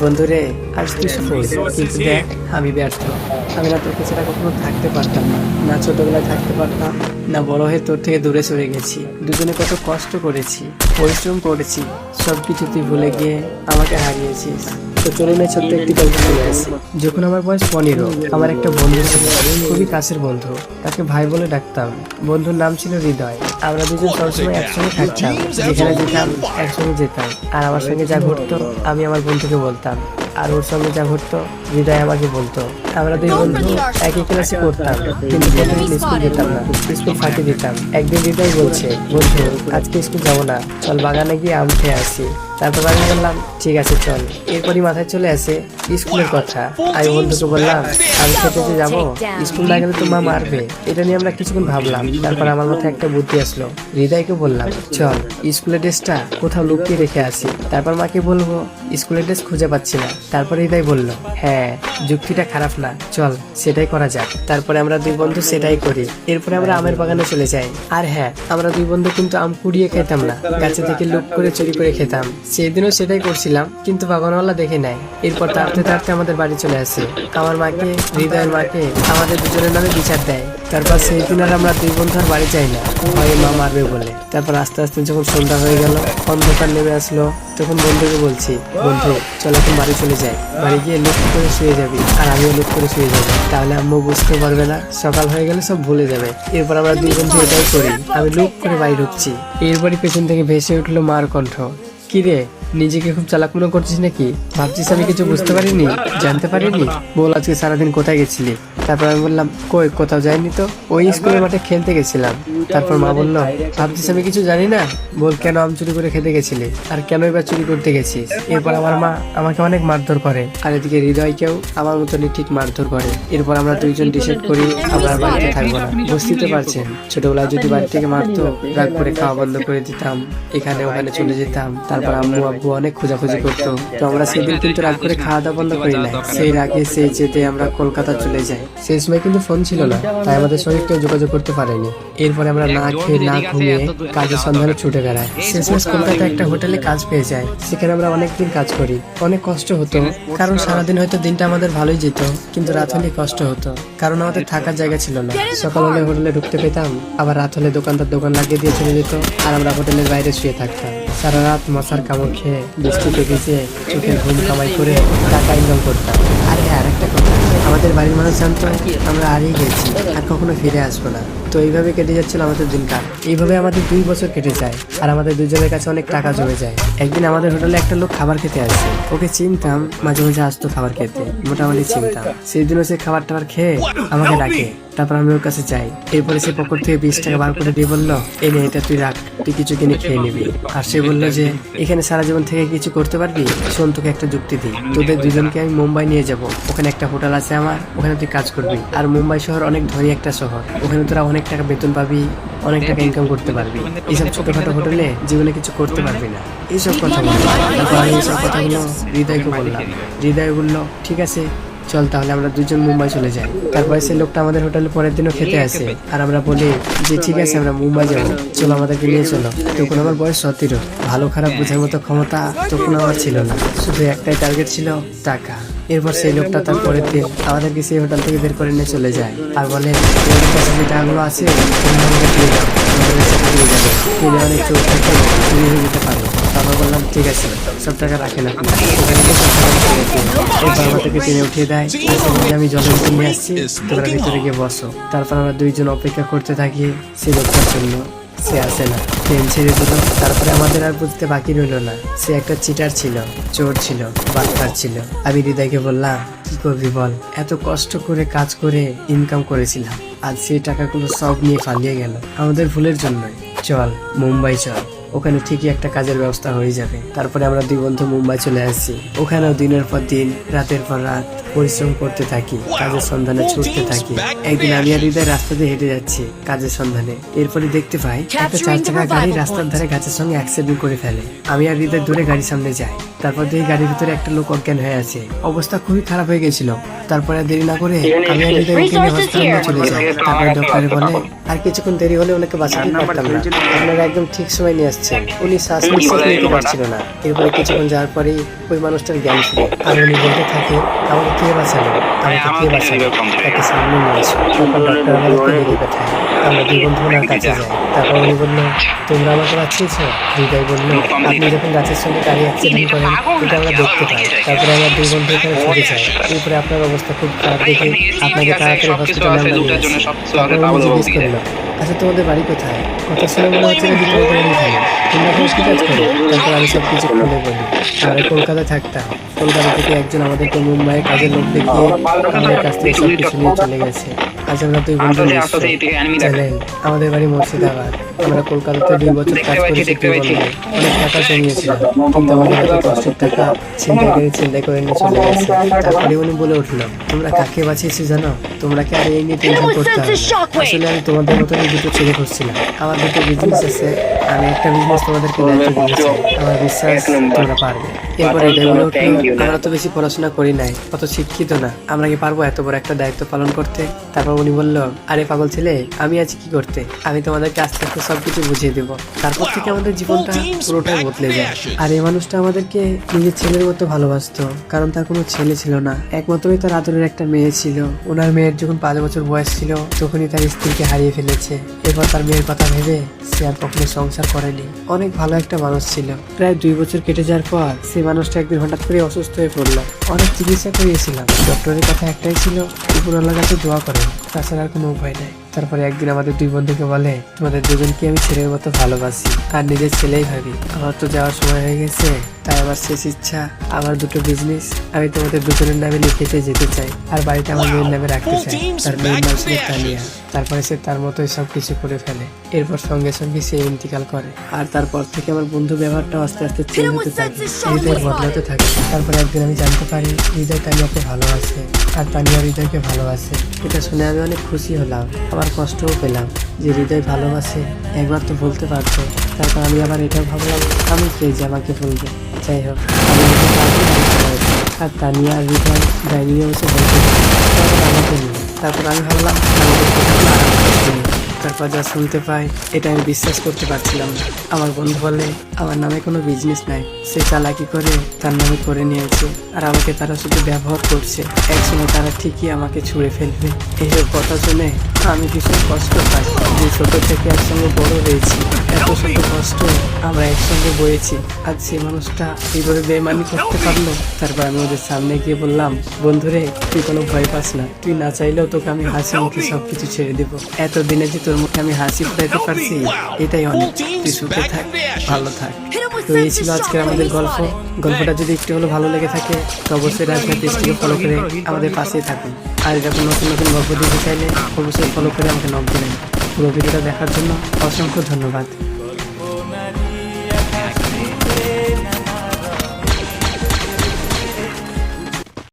বন্ধুরে আজ তুই সফল, কিন্তু দেখ আমি ব্যর্থ। আমি না তোকে ছাড়া কখনো থাকতে পারতাম না, না ছোটবেলায় থাকতে পারতাম, না বড় হয়ে তোর থেকে দূরে সরে গেছি। দুজনে কত কষ্ট করেছি, পরিশ্রম করেছি, সবকিছু তুই ভুলে গিয়ে আমাকে হারিয়েছিস। তো চলুন এই ছোট্ট একটি গল্প চলে আসি। যখন আমার বয়স 15, আমার একটা বন্ধু ছিল, খুবই কাছের বন্ধু। তাকে ভাই বলে ডাকতাম। বন্ধুর নাম ছিল হৃদয়। আমরা দুজন সবসময় একসঙ্গে থাকতাম, যেখানে যেতাম একসঙ্গে যেতাম। আর আমার সঙ্গে যা ঘটতো আমি আমার বন্ধুকে বলতাম, আর ওর সঙ্গে যা ঘটতো হৃদয় আমাকে বলতো। আমরা দুই বন্ধু একই ক্লাসে পড়তাম, কিন্তু প্রতিদিন স্কুল যেতাম না, স্কুল ফাঁকি দিতাম। একদিন হৃদয় বলছে, বন্ধু আজকে স্কুল যাবো না, চল বাগানে গিয়ে আম খেয়ে আসি। তারপর আমি বললাম ঠিক আছে চল। এরপরই মাথায় চলে আসে স্কুলের কথা। আমি বন্ধুকে বললাম আমি খেতে যে যাবো, স্কুল না গেলে তো মা মারবে। এটা নিয়ে আমরা কিছুক্ষণ ভাবলাম, তারপর আমার মাথায় একটা বুদ্ধি আসলো। হৃদয়কে বললাম চল স্কুলের ড্রেসটা কোথাও লুকিয়ে রেখে আসি, তারপর মাকে বলবো স্কুলের ড্রেস খুঁজে পাচ্ছি না। তারপর হৃদয় বলল হ্যাঁ যুক্তিটা খারাপ না, চল সেটাই করা যাক। তারপরে আমরা দুই বন্ধু সেটাই করি। এরপরে আমরা আমের বাগানে চলে যাই। আর হ্যাঁ, আমরা দুই বন্ধু কিন্তু আম কুড়িয়ে খেতাম না, গাছে থেকে লুক করে চুরি করে খেতাম। সেদিনও সেটাই করছিলাম, কিন্তু বাগানওয়ালা দেখে নাই। এরপর তাড়তে তাড়তে আমাদের বাড়ি চলে আসে। আমার মাকে, হৃদয়ের মাকে আমাদের দুজনের নামে বিচার দেয়। তারপর সেই দিন আর আমরা দুই বন্ধু আর বাড়ি যাই না, ভয়ে মা মারবে বলে। তারপর আস্তে আস্তে যখন সন্ধ্যা হয়ে গেল, অন্ধকার নেমে আসলো, তখন বন্ধুকে বলছি বন্ধু চল এখন বাড়ি চলে যাই। বাড়ি গিয়ে লুক করে শুয়ে যাবি, আর আমিও লুক করে শুয়ে যাবো, তাহলে আম্মু বুঝতে পারবে না, সকাল হয়ে গেলে সব ভুলে যাবে। এরপর আমরা দুই বন্ধু এটাই করি। আমি লুক করে বাড়ি ঢুকছি, এরপরই পেছন থেকে ভেসে উঠলো মার কণ্ঠ। কি রে, নিজেকে খুব চালাক মনে করছিস নাকি? ভাবছিস আমি কিছু বুঝতে পারিনি, জানতে পারিনি? বল আজকে সারাদিন কোথায় গেছিলি? তারপর আমি বললাম কই কোথাও যাইনি তো, ওই স্কুলের মাঠে খেলতে গেছিলাম। তারপর মা বলল ভাবছিস আমি কিছু জানি না? বল কেন আম চুরি করে খেতে গেছিলি, আর কেন এবার চুরি করতে গেছিস? এরপর আমার মা আমাকে অনেক মারধর করে, আর এদিকে হৃদয়কেও আমার মতনই ঠিক মারধর করে। এরপর আমরা দুইজন ডিসাইড করি আমরা বাড়িতে থাকবো না। বুঝতে পারছেন, ছোটবেলায় যদি বাড়ি থেকে মারতো, রাগ করে খাওয়া বন্ধ করে দিতাম, এখানে ওখানে চলে যেতাম। তারপর আম্মু আব্বু অনেক খোঁজাখুঁজি করতো, তো আমরা সেদিন কিন্তু রাগ করে খাওয়া দাওয়া বন্ধ করি না। সেই রাগে সেই যেতে আমরা কলকাতা চলে যাই। সেই সময় কিন্তু ফোন ছিল না, তাই আমাদের সঙ্গে কেউ যোগাযোগ করতে পারেনি। এরপরে আমরা না খেয়ে না ঘুমিয়ে কাজের সন্ধানে ছুটে বেড়াই। শেষমেশ কলকাতায় একটা হোটেলে কাজ পেয়ে যায়। সেখানে আমরা অনেকদিন কাজ করি। অনেক কষ্ট হতো, কারণ সারাদিন হয়তো দিনটা আমাদের ভালোই যেত, কিন্তু রাত হলে কষ্ট হতো, কারণ আমাদের থাকার জায়গা ছিল না। সকাল হলে হোটেলে ঢুকতে পেতাম, আবার রাত হলে দোকানদার দোকান লাগিয়ে দিয়ে চলে যেত, আর আমরা হোটেলের বাইরে শুয়ে থাকতাম। সারা রাত মশার কামড় খেয়ে, বৃষ্টিতে ভিজে, চোখের ঘুম কামাই করে টাকা ইনকাম করতাম। আর হ্যাঁ, আরেকটা কথা, আমাদের বাড়ির মানুষ জানতো আমরা হারিয়ে গেছি, আর কখনো ফিরে আসবো না। তো এইভাবে কেটে যাচ্ছিল আমাদের দিনকাল। এইভাবে আমাদের 2 বছর কেটে যায়, আর আমাদের দুজনের কাছে অনেক টাকা জমে যায়। একদিন আমাদের হোটেলে একটা লোক খাবার খেতে আসে। ওকে চিনতাম, মাঝে মাঝে আসতো খাবার খেতে, মোটামুটি চিনতাম। সেই দিনও সে খাবার টাবার খেয়ে আমাকে ডাকে। তারপর আমি ওর কাছে যাই। এরপরে সে পকেট থেকে 20 টাকা বার করে দিয়ে বললো এই নে, এটা তুই রাখ, তুই কিছু কিনে খেয়ে নিবি। আর সে বললো যে এখানে সারা জীবন থেকে কিছু করতে পারবি? শোন তোকে একটা যুক্তি দিই, তোদের দুজনকে আমি মুম্বাই নিয়ে যাব। ওখানে একটা হোটেল আছে আমার, ওখানে তুই কাজ করবি। আর মুম্বাই শহর অনেক ধনী একটা শহর, ওখানে তোরা অনেক টাকা বেতন পাবি, অনেক টাকা ইনকাম করতে পারবি। এইসব ছোটখাটো হোটেলে জীবনে কিছু করতে পারবি না। এইসব কথা বললো। তারপর আমি এইসব কথাগুলো হৃদয়কে বললাম। হৃদয় বললো ঠিক আছে চল, তাহলে আমরা দুজন মুম্বাই চলে যাই। তারপরে সেই লোকটা আমাদের হোটেলে পরের দিনও খেতে আসে, আর আমরা বলি যে ঠিক আছে আমরা মুম্বাই যাবো, চলো আমাদেরকে নিয়ে চলো। তখন আমার বয়স 17। ভালো খারাপ বোঝার মতো ক্ষমতা তখন আমার ছিল না, শুধু একটাই টার্গেট ছিল টাকা। এরপর সেই লোকটা তার পরের দিন আমাদেরকে সেই হোটেল থেকে বের করে নিয়ে চলে যায়, আর বলে তোমাদের কাছে যে টাকাগুলো আছে তোমরা আমাকে দিয়ে দাও, তোমাদের কাছে দিয়ে যাবে, দিলে অনেক চোখ থেকে চুরি হয়ে যেতে পারে। তারপর বললাম ঠিক আছে, সব টাকা রাখেন আপনি। এরপর আমাদেরকে টেনে উঠিয়ে দেয়, আমি জলের ভিতরে নিয়ে আসছি, তোমরা ভিতরে গিয়ে বসো। তারপর আমরা দুইজন অপেক্ষা করতে থাকি সেই লোকটার জন্য। সে আসে না, ট্রেন ছেড়ে দিল। তারপরে আমাদের আর বুঝতে বাকি রইল না, সে একটা চিটার ছিল, চোর ছিল, বাটপার ছিল। আমি হৃদয়কে বললাম কি করবি বল, এত কষ্ট করে কাজ করে ইনকাম করেছিলাম, আজ সেই টাকাগুলো সব নিয়ে পালিয়ে গেল আমাদের ভুলের জন্যই। চল মুম্বাই চল, ওখানে ঠিকই একটা কাজের ব্যবস্থা হয়ে যাবে। তারপরে আমরা দুই বন্ধু মুম্বাই চলে আসছি। ওখানেও দিনের পর দিন, রাতের পর রাত পরিশ্রম করতে থাকি, কাজের সন্ধানে ছুটতে থাকি। একদিন আমি আর হৃদয় রাস্তা দিয়ে হেঁটে যাচ্ছি কাজের সন্ধানে। এরপরে দেখতে পাই একটা 4 চাকা গাড়ি রাস্তার ধারে গাছের সঙ্গে অ্যাক্সিডেন্ট করে ফেলে। আমি আর হৃদয় দূরে গাড়ির সামনে যাই। তারপর দেখি গাড়ির ভিতরে একটা লোক অজ্ঞান হয়ে আছে, অবস্থা খুবই খারাপ হয়ে গেছিল। তারপরে আর দেরি না করে আমি আর হৃদয়কে নিয়ে হসপিটালে চলে যাই। তারপরে ডক্টর বলে আর কিছুক্ষণ দেরি হলে ওনাকে বাঁচাতে পারতাম না, আপনারা একদম ঠিক সময় নিয়ে আসছেন। উনি শ্বাস নিঃশ্বাস নিতে পারছিল না। এরপরে কিছুক্ষণ যাওয়ার পরেই ওই মানুষটার জ্ঞান ছিল, আর উনি বলতে থাকে আমাকে কে বাঁচালো, আমাকে কে বাঁচালো, তাকে সামনে নিয়ে আসো। তারপর ডক্টর আমাদেরকে বেরিয়ে পাঠায়। আমরা দুই বন্ধু ওনার কাছে যাই। তারপর উনি বললো তোমরা আমাকে বাঁচিয়েছো। হৃদয় বললো আপনি যখন গাছের সঙ্গে গাড়ি অ্যাক্সিডেন্ট করেন এটা আমরা দেখতে পাই। তারপরে আমরা দুই বন্ধু এখানে ছুটে যাই। এরপরে আপনার অবস্থা খুব খারাপ দেখে আপনাকে তাড়াতাড়ি হসপিটালে আমরা নিয়ে আসি। তারপর উনি জিজ্ঞেস করলো আচ্ছা তোমাদের বাড়ি কোথায়? কথা শুনে মনে হচ্ছে না তোমাদের বাড়ি ভালো, তোমরা এখন কি কাজ করো? তারপর আমি সব কিছু খুলে বলি। আমরা কলকাতায় থাকতাম। কলকাতা থেকে একজন আমাদেরকে মুম্বাইয়ে কাজের লোক দেখিয়ে আমাদের কাছ থেকে সব কিছু নিয়ে চলে গেছে। আজ আমরা দুই বন্ধু জানেন আমাদের বাড়ি মুর্শিদাবাদ। আমরা কলকাতাতে 2 বছর কাজ করেছি, অনেক টাকা জমিয়েছিলাম, কিন্তু আমাদের এত কষ্টের টাকা ছিনতাই করে নিয়ে চলে গেছে। তারপরে উনি বলে উঠলো তোমরা কাকে বাঁচিয়েছি জানো? তোমরা কি আর এই নিয়ে টেনশন করতে হবে না। আসলে আমি তোমাদের মতনই দুটো ছেলে করছিলাম। আমার দুটো বিজনেস আছে, আমি একটা বিজনেস তোমাদেরকে দায়িত্ব দিয়েছি, আমার বিশ্বাস তোমরা পারবে। এরপরে বলে উঠলো আমরা তো বেশি পড়াশোনা করি নাই, অত শিক্ষিত না, আমরা কি পারবো এত বড় একটা দায়িত্ব পালন করতে? তারপর উনি বললো আরে পাগল ছেলে, আমি আছি কি করতে, আমি তোমাদেরকে আস্তে আস্তে সবকিছু বুঝিয়ে দেবো। তারপর থেকে আমাদের জীবনটা পুরোটাই বদলে যায়। আর এই মানুষটা আমাদেরকে নিজের ছেলের মতো ভালোবাসতো, কারণ তার কোনো ছেলে ছিল না, একমাত্রই তার আদরের একটা মেয়ে ছিল। ওনার মেয়ের যখন 5 বছর বয়স ছিল তখনই তার স্ত্রীকে হারিয়ে ফেলেছে। এরপর তার মেয়ের কথা ভেবে সে আর কখনো সংসার করেনি। অনেক ভালো একটা মানুষ ছিল। প্রায় 2 বছর কেটে যাওয়ার পর সেই মানুষটা একদিন হঠাৎ করে অসুস্থ হয়ে পড়লো। অনেক চিকিৎসা করিয়েছিলাম, ডক্টরের কথা একটাই ছিল উপরওয়ালার কাছে দোয়া করেন, তাছাড়া আর কোনো উপায় নাই। তারপরে একদিন আমাদের দুই বন্ধুকে বলে তোমাদের দুজনকে আমি ছেলের মতো ভালোবাসি আর নিজের ছেলেই ভাবি। আমার তো যাওয়ার সময় হয়ে গেছে, তাই আমার শেষ ইচ্ছা আমার দুটো বিজনেস আমি তোমাদের দুজনের নামে লিখেতে যেতে চাই, আর বাড়িটা আমার মেয়ের নামে রাখতে চাই। তার মেয়ের নাম ছিল তানিয়া। তারপরে সে তার মতোই সবকিছু করে ফেলে। এরপর সঙ্গে সঙ্গে সে ইন্তিকাল করে। আর তারপর থেকে আমার বন্ধু ব্যবহারটা আস্তে আস্তে চেঞ্জ হতে থাকে, হৃদয় বদলাতে থাকে। তারপরে একদিন আমি জানতে পারি হৃদয় তানিয়াকে ভালোবাসে আর তানিয়া হৃদয়কে ভালোবাসে। এটা শুনে আমি অনেক খুশি হলাম, আবার কষ্টও পেলাম যে হৃদয় ভালোবাসে, একবার তো বলতে পারতো। তারপর আমি আবার এটাও ভাবলাম আমি কে যে আমাকে বলবে। যাই হোক, আর তানিয়া আর হৃদয় ডাইনিংয়ে বসে বলতে আমাকে নিয়ে। তারপর আমি ভাবলাম তারপর যা শুনতে পাই এটা আমি বিশ্বাস করতে পারছিলাম না। আমার বন্ধু বলে আমার নামে কোনো বিজনেস নাই, সে চালাকি করে তার নামে করে নিয়েছে, আর আমাকে তারা শুধু ব্যবহার করছে। একসময় তারা ঠিকই আমাকে ছুঁড়ে ফেলবে। এইসব কথা শুনে আমি ভীষণ কষ্ট পাই যে ছোট থেকে একসঙ্গে বড় হয়েছি, এত শত কষ্ট আমরা একসঙ্গে বয়েছি, আজ সে মানুষটা এইভাবে বেমানি করতে পারলো। তারপর আমি ওদের সামনে গিয়ে বললাম বন্ধুরে তুই কোনো ভয় পাস না, তুই না চাইলেও তোকে আমি হাসি মুখে সবকিছু ছেড়ে দেবো। এতদিনে যে তোর মুখে আমি হাসি ফুটাইতে পারছি এটাই অনেক। তুই সুখে থাক, ভালো থাক। তো এই ছিল আজকের আমাদের গল্প। গল্পটা যদি একটু হলো ভালো লেগে থাকে তো অবশ্যই রাজনা পেজটিকে ফলো করে আমাদের পাশেই থাকুন। আর এরকম নতুন নতুন গল্প দিতে চাইলে অবশ্যই ফলো করে আমাকে নক দিবেন। পুরো ভিডিওটা দেখার জন্য অসংখ্য ধন্যবাদ।